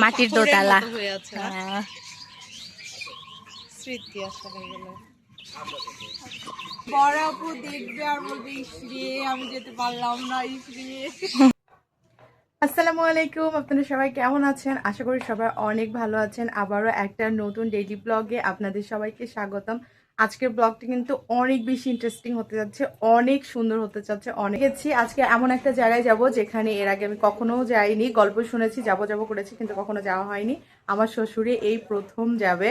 মাটির দোতলা স্মৃতি আসলে এগুলো বড় আপু দেখবে আর বলবে ইসরে আমি যেতে পারলাম না ইসরে। আসসালামু আলাইকুম, আপনারা সবাই কেমন আছেন? আশা করি সবাই অনেক ভালো আছেন। আবারও একটা নতুন ডেইলি ব্লগে আপনাদের সবাইকে স্বাগতম। আজকের ব্লগটি কিন্তু অনেক বেশি ইন্টারেস্টিং হতে যাচ্ছে, অনেক সুন্দর হতে যাচ্ছে। অনেক গেছি আজকে এমন একটা জায়গায় যাব যেখানে এর আগে আমি কখনো যাইনি। গল্প শুনেছি, যাব করেছি, কিন্তু কখনো যাওয়া হয়নি। আমার শ্বশুরে এই প্রথম যাবে।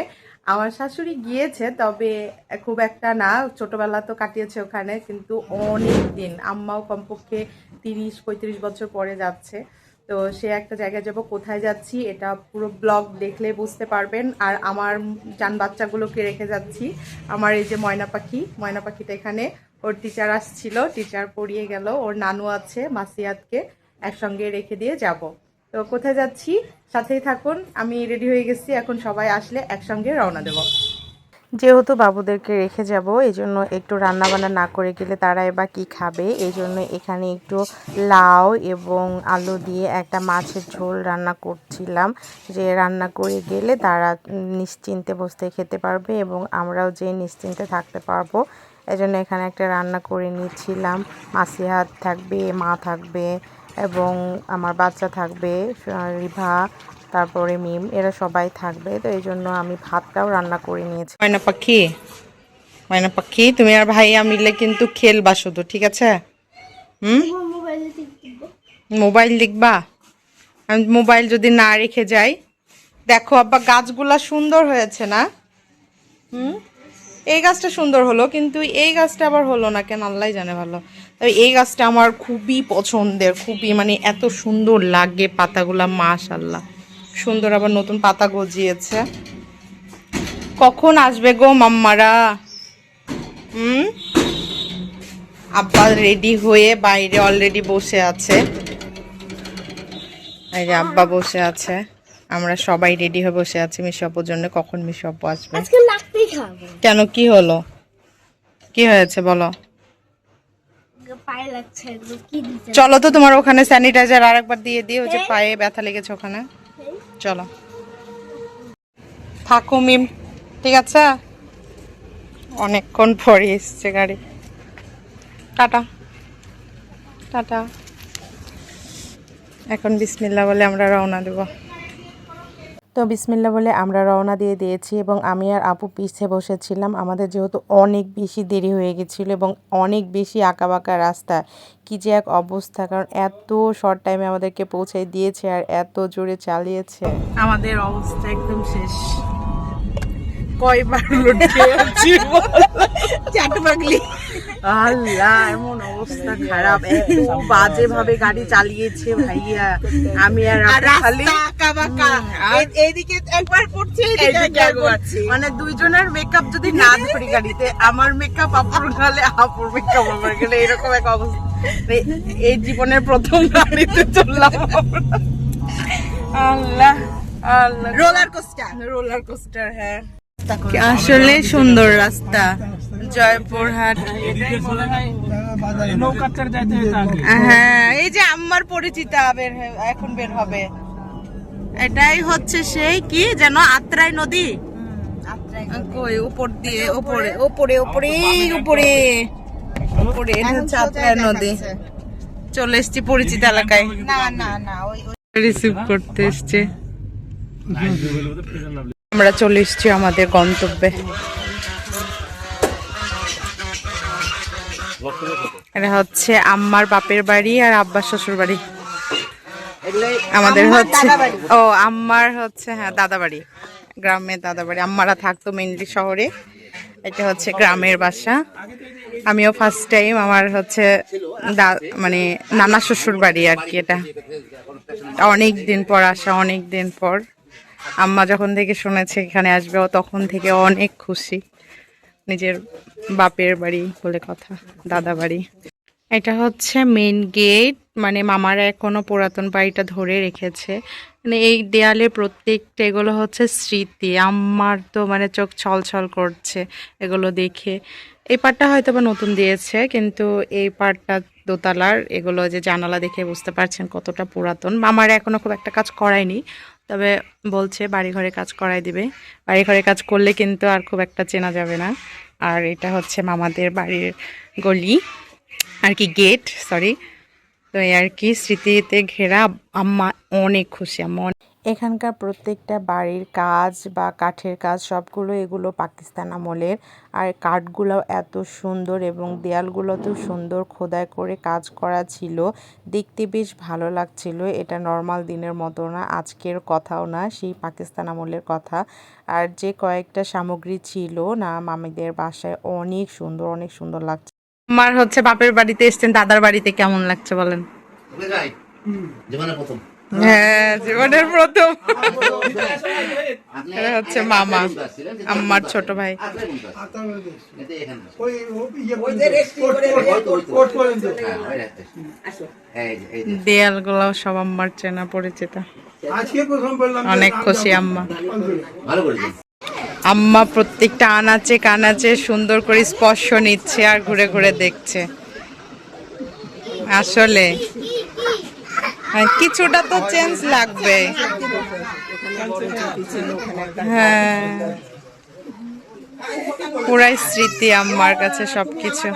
আমার শাশুড়ি গিয়েছে, তবে খুব একটা না, ছোটবেলা তো কাটিয়েছে ওখানে, কিন্তু অনেক দিন, আম্মাও কমপক্ষে 30-35 বছর পরে যাচ্ছে। তো সে একটা জায়গায় যাব, কোথায় যাচ্ছি এটা পুরো ব্লগ দেখলে বুঝতে পারবেন। আর আমার জান বাচ্চাগুলোকে রেখে যাচ্ছি। আমার এই যে ময়না পাখিটা এখানে, ওর টিচার আসছিল, টিচার পড়িয়ে গেল, ওর নানু আছে মাসিয়াতকে একসঙ্গে রেখে দিয়ে যাব। তো কোথায় যাচ্ছি সাথেই থাকুন। আমি রেডি হয়ে গেছি, এখন সবাই আসলে একসঙ্গে রওনা দেব। যেহেতু বাবুদেরকে রেখে যাব, এই জন্য একটু রান্নাবান্না না করে গেলে তারা এবার কি খাবে, এই জন্য এখানে একটু লাউ এবং আলু দিয়ে একটা মাছের ঝোল রান্না করছিলাম, যে রান্না করে গেলে তারা নিশ্চিন্তে বসতে খেতে পারবে এবং আমরাও যে নিশ্চিন্তে থাকতে পারবো। এজন্য এখানে একটা রান্না করে নিচ্ছিলাম। মাসিহাত থাকবে, মা থাকবে এবং আমার বাচ্চা থাকবে, রিভা, তারপরে মিম, এরা সবাই থাকবে। তো এই জন্য আমি ভাতটাও রান্না করে নিয়েছি। ময়না পাখি তুমি আর ভাইয়া মিলে কিন্তু খেলবা শুধু, ঠিক আছে? মোবাইল দেখবা? আমি মোবাইল যদি না রেখে যাই। দেখো আব্বা, গাছগুলা সুন্দর হয়েছে না? এই গাছটা সুন্দর হলো, কিন্তু এই গাছটা আবার হলো না কেন আল্লাহ জানে ভালো। তবে এই গাছটা আমার খুবই পছন্দের, খুবই, মানে এত সুন্দর লাগে পাতাগুলা, মাশাআল্লাহ সুন্দর। আবার নতুন পাতা গজিয়েছে। কখন আসবে গো মাম্মারা? আব্বা রেডি হয়ে বাইরে অলরেডি বসে আছে। এই যে আব্বা বসে আছে, আমরা সবাই রেডি হয়ে বসে আছি মিশাপুর জন্য। কখন মিশাপু আসবে? কেন, কি হলো, কি হয়েছে বলো? চলো তো, তোমার ওখানে স্যানিটাইজার আর একবার দিয়ে দিও, যে পায়ে ব্যথা লেগেছে ওখানে। চলো থাকো মিম, ঠিক আছে? অনেকক্ষণ পরে এসছে গাড়ি। Tata tata. এখন বিসমিল্লাহ বলে আমরা রওনা দেব। তো বিসমিল্লাহ বলে আমরা রওনা দিয়ে দিয়েছি এবং আমি আর আপু পিছে বসেছিলাম। আমাদের যেহেতু অনেক বেশি দেরি হয়ে গেছিলো এবং অনেক বেশি আঁকাবাঁকা রাস্তা, কি যে এক অবস্থা, কারণ এত শর্ট টাইমে আমাদেরকে পৌঁছে দিয়েছে আর এত জোরে চালিয়েছে, আমাদের অবস্থা একদম শেষ। কয়বার আল্লাহ, এমন অবস্থা খারাপ, এত বাজে ভাবে গাড়ি চালিয়েছে ভাইয়া। আমি আর খালি এইদিকে একবার পড়ছে, মানে দুইজনের মেকআপ যদি না ধরি গাড়িতে, আমার মেকআপ আপুর গালে, আপুর মেকআপ আমার গেলে, এরকম এক অবস্থা। এই জীবনের প্রথম গাড়িতে চললাম। আল্লাহ আল্লাহ, রোলার কোস্টার। হ্যাঁ আসলে সুন্দর রাস্তা, জয়পুরহাট। হ্যাঁ, এই যে আমার পরিচিতা এখন বের হবে। এটাই হচ্ছে সেই কি যেন, আত্রাই নদী। কই উপর দিয়ে, উপরে উপরে উপরে উপরে উপরে, এটা হচ্ছে আত্রাই নদী। চলে এসছি পরিচিত এলাকায়। না না না, রিসিভ করতে এসছে। আমরা চলে এসেছি আমাদের গন্তব্যে। এটা হচ্ছে আম্মার বাপের বাড়ি আর আব্বার শ্বশুর বাড়ি। আমাদের হচ্ছে, ও আম্মার হচ্ছে, হ্যাঁ দাদা বাড়ি, গ্রামের দাদা বাড়ি। আম্মারা থাকতো মেইনলি শহরে, এটা হচ্ছে গ্রামের বাসা। আমিও ফার্স্ট টাইম, আমার হচ্ছে মানে নানা শ্বশুর বাড়ি আর কি। এটা অনেক দিন পর আসা, অনেক দিন পর। আম্মা যখন থেকে শুনেছে এখানে আসবে, তখন থেকে অনেক খুশি। নিজের বাপের বাড়ি বলে কথা, দাদা বাড়ি। এটা হচ্ছে মেইন গেট, মানে মামারা এখনো পুরাতন বাড়িটা ধরে রেখেছে। মানে এই দেয়ালে প্রত্যেকটা, এগুলো হচ্ছে স্মৃতি। আমার তো মানে চোখ ছলছল করছে এগুলো দেখে। এই পার্টটা হয়তো বা নতুন দিয়েছে, কিন্তু এই পার্টটা দোতলার, এগুলো যে জানালা দেখে বুঝতে পারছেন কতটা পুরাতন। মামারা এখনো খুব একটা কাজ করায়নি, তবে বলছে বাড়িঘরে কাজ করাই দিবে। বাড়িঘরে কাজ করলে কিন্তু আর খুব একটা চেনা যাবে না। আর এটা হচ্ছে মামাদের বাড়ির গলি আর কি, গেট সরি। তো এই আর কি স্মৃতিতে ঘেরা। আম্মা অনেক খুশি, আম্মা এখানকার প্রত্যেকটা বাড়ির কাজ বা কাঠের কাজ সবগুলো এগুলো পাকিস্তান আমলের। আর কাঠগুলো এত সুন্দর এবং দেয়ালগুলোতেও সুন্দর খোদাই করে কাজ করা ছিল, দেখতে বেশ ভালো লাগছিল। এটা নর্মাল দিনের মতো না, আজকের কথাও না, সেই পাকিস্তান আমলের কথা। আর যে কয়েকটা সামগ্রী ছিল না মামিদের বাসায়, অনেক সুন্দর অনেক সুন্দর লাগছে। আমার হচ্ছে বাপের বাড়িতে এসছেন, দাদার বাড়িতে কেমন লাগছে বলেন? হ্যাঁ, জীবনের প্রথম। এটা হচ্ছে মামা, আমার ছোট ভাই। দেয়ালগুলো সব আম্মার চেনা পরিচিত, অনেক খুশি আম্মা। আম্মা প্রত্যেকটা আনাচে কানাচে সুন্দর করে স্পর্শ নিচ্ছে আর ঘুরে ঘুরে দেখছে। আসলে কিছুটা তো চেঞ্জ লাগবে। হ্যাঁ, পুরাই স্মৃতি আম্মার কাছে সবকিছু।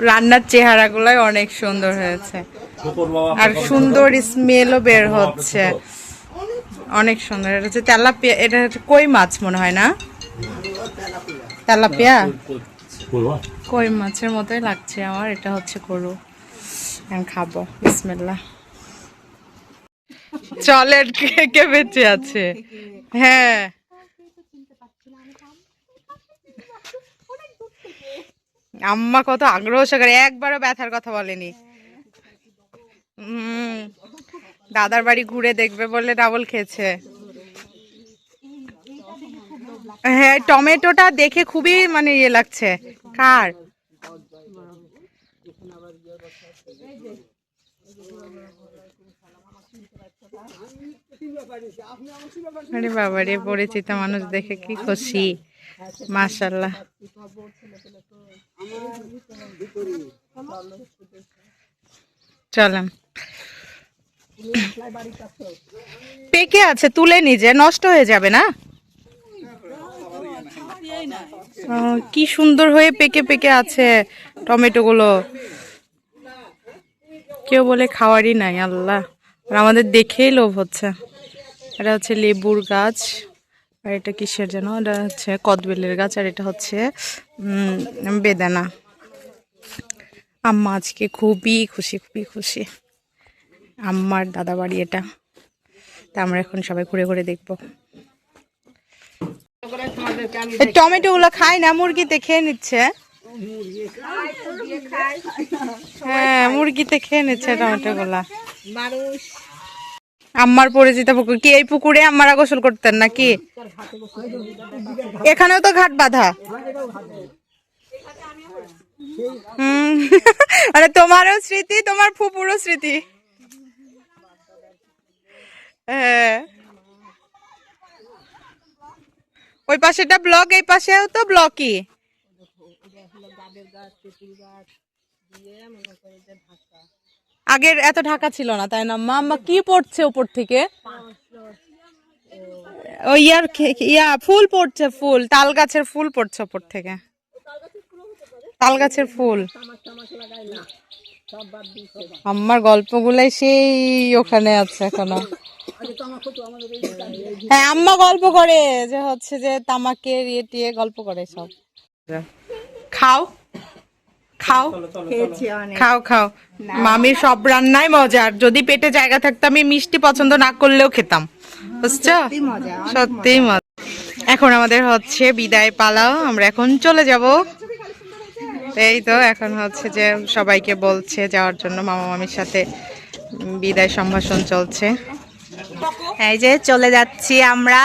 রান্নার চেহারাগুলোই অনেক সুন্দর হয়েছে আর সুন্দর স্মেলও বের হচ্ছে, অনেক সুন্দর। এটা হচ্ছে তেলাপিয়া, এটা হচ্ছে কই মাছ মনে হয় না? তেলাপিয়া, কই মাছের মতোই লাগছে আমার। এটা হচ্ছে গরু, খাবো। বিসমিল্লাহ। চলের কে কে বেঁচে আছে? হ্যাঁ, আম্মা কত আগ্রহ সহকারে, একবারও ব্যথার কথা বলেনি। দাদার বাড়ি ঘুরে দেখবে বলে ডাবল খেয়েছে। হ্যাঁ, টমেটোটা দেখে খুবই মানে ইয়ে লাগছে। কার? আরে বাবা রে, পরিচিত মানুষ দেখে কি খুশি, মাশাআল্লাহ। চলেন, পেকে আছে, তুলে নিজে, নষ্ট হয়ে যাবে না? কি সুন্দর হয়ে পেকে পেকে আছে টমেটো গুলো, কেউ বলে খাওয়ারই নাই। আল্লাহ, আর আমাদের দেখেই লোভ হচ্ছে। এটা হচ্ছে লেবুর গাছ, আর এটা কিসের যেন, এটা হচ্ছে কদবেলের গাছ, আর এটা হচ্ছে বেদানা। আম্মা আজকে খুবই খুশি, খুবই খুশি। আম্মার দাদা বাড়ি এটা, তা আমরা এখন সবাই ঘুরে ঘুরে দেখবো। টমেটো গুলো খায় না, মুরগিতে খেয়ে নিচ্ছে। হ্যাঁ, মুরগিতে খেয়ে নিচ্ছে টমেটো গুলা। আম্মার পরিচিত পুকুর কি? এই পুকুরে আম্মারা গোসল করতেন নাকি? এখানেও তো ঘাট বাঁধা। মানে তোমারও স্মৃতি, তোমার ফুপুরও স্মৃতি। হ্যাঁ, ওই পাশেটা ব্লক, এই পাশেও তো ব্লকই। আগের এত ঢাকা ছিল না, তাই না? মাম্মা কি পড়ছে উপর থেকে? ওই ইয়া ফুল পড়ছে, ফুল, তাল গাছের ফুল পড়ছে উপর থেকে, তাল গাছের ফুল। আমার গল্পগুলাই সেই ওখানে আছে এখনো। হ্যাঁ, আম্মা গল্প করে যে হচ্ছে যে তামাকের ইয়ে টিয়ে গল্প করে সব। খাও খাও খাও খাও, মামির সব রান্নাই মজার। যদি পেটে জায়গা থাকতো আমি মিষ্টি পছন্দ না করলেও খেতাম, বুঝছো? সত্যি মজা। এখন আমাদের হচ্ছে বিদায় পালাও, আমরা এখন চলে যাব। এই তো এখন হচ্ছে যে সবাইকে বলছে যাওয়ার জন্য, মামা মামির সাথে বিদায় সম্ভাষণ চলছে। এই যে চলে যাচ্ছি আমরা।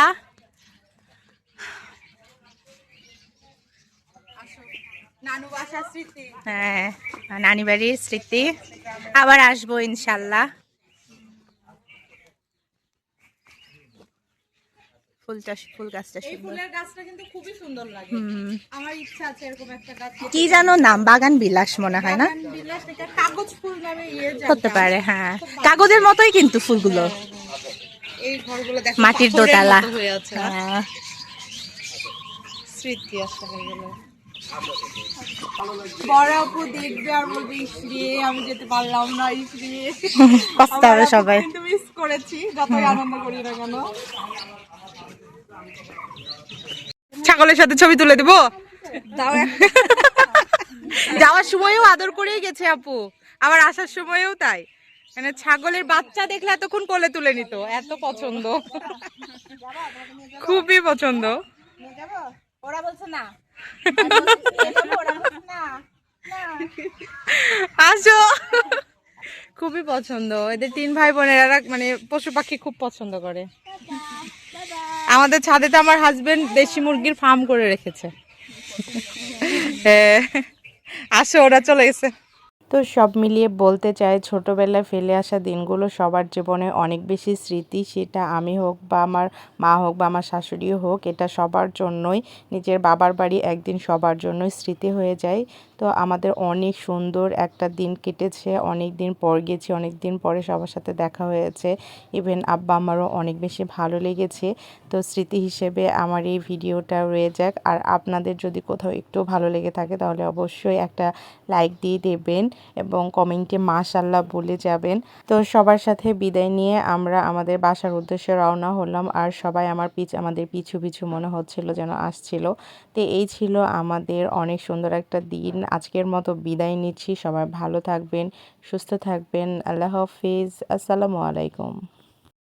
হ্যাঁ, নানি বাড়ির স্মৃতি, আবার আসবো ইনশাল্লাহ। ফুল গাছটা কিন্তু খুবই সুন্দর লাগে। আমার ইচ্ছা আছে এরকম একটা গাছ। কি জানো নাম? বাগান বিলাস মনে হয় না? কাগজ ফুল নামে হতে পারে। হ্যাঁ, কাগজের মতোই কিন্তু ফুলগুলো। এই ঘরগুলো দেখো মাটির পাথরের দোতলা। মতো হয়ে আছে না? হ্যাঁ। স্মৃতি আসলে এগুলো। বড় আপু দেখবে আর বলবে ইসরে আমি যেতে পারলাম না, ইসরে কষ্ট হবে সবাই। কিন্তু মিস করেছি যতই আনন্দ করি না কেন। ছাগলের সাথে ছবি তুলে দেবো। দাও যাওয়ার সময়ও আদর করেই গেছে আপু, আবার আসার সময়ও তাই। মানে ছাগলের বাচ্চা দেখলে এতক্ষণ কোলে তুলে নিত, এত পছন্দ, খুবই পছন্দ। ওরা বলছে না। আসো, খুবই পছন্দ। এদের 3 ভাই বোনেরা মানে পশু পাখি খুব পছন্দ করে। আমাদের ছাদে তো আমার হাজবেন্ড দেশি মুরগির ফার্ম করে রেখেছে। হ্যাঁ, আসো, ওরা চলে গেছে। তো সব মিলিয়ে বলতে চাই, ছোটোবেলায় ফেলে আসা দিনগুলো সবার জীবনে অনেক বেশি স্মৃতি। সেটা আমি হোক বা আমার মা হোক বা আমার শাশুড়িও হোক, এটা সবার জন্যই, নিজের বাবার বাড়ি একদিন সবার জন্যই স্মৃতি হয়ে যায়। তো আমাদের অনেক সুন্দর একটা দিন কেটেছে, অনেক দিন পর গেছি, অনেক দিন পরে সবার সাথে দেখা হয়েছে। ইভেন আব্বা আমারও অনেক বেশি ভালো লেগেছে। তো স্মৃতি হিসেবে আমার এই ভিডিওটা রয়ে যাক। আর আপনাদের যদি কোথাও একটু ভালো লেগে থাকে তাহলে অবশ্যই একটা লাইক দিয়ে দেবেন এবং কমেন্টে মাশাআল্লাহ বলে যাবেন। তো সবার সাথে বিদায় নিয়ে আমরা আমাদের বাসার উদ্দেশ্যে রওনা হলাম। আর সবাই আমাদের পিছু পিছু মনে হচ্ছিল যেন আসছিল। তো এই ছিল আমাদের অনেক সুন্দর একটা দিন। আজকের মতো বিদায় নিচ্ছি। সবাই ভালো থাকবেন, সুস্থ থাকবেন। আল্লাহ হাফিজ। আসসালামু আলাইকুম।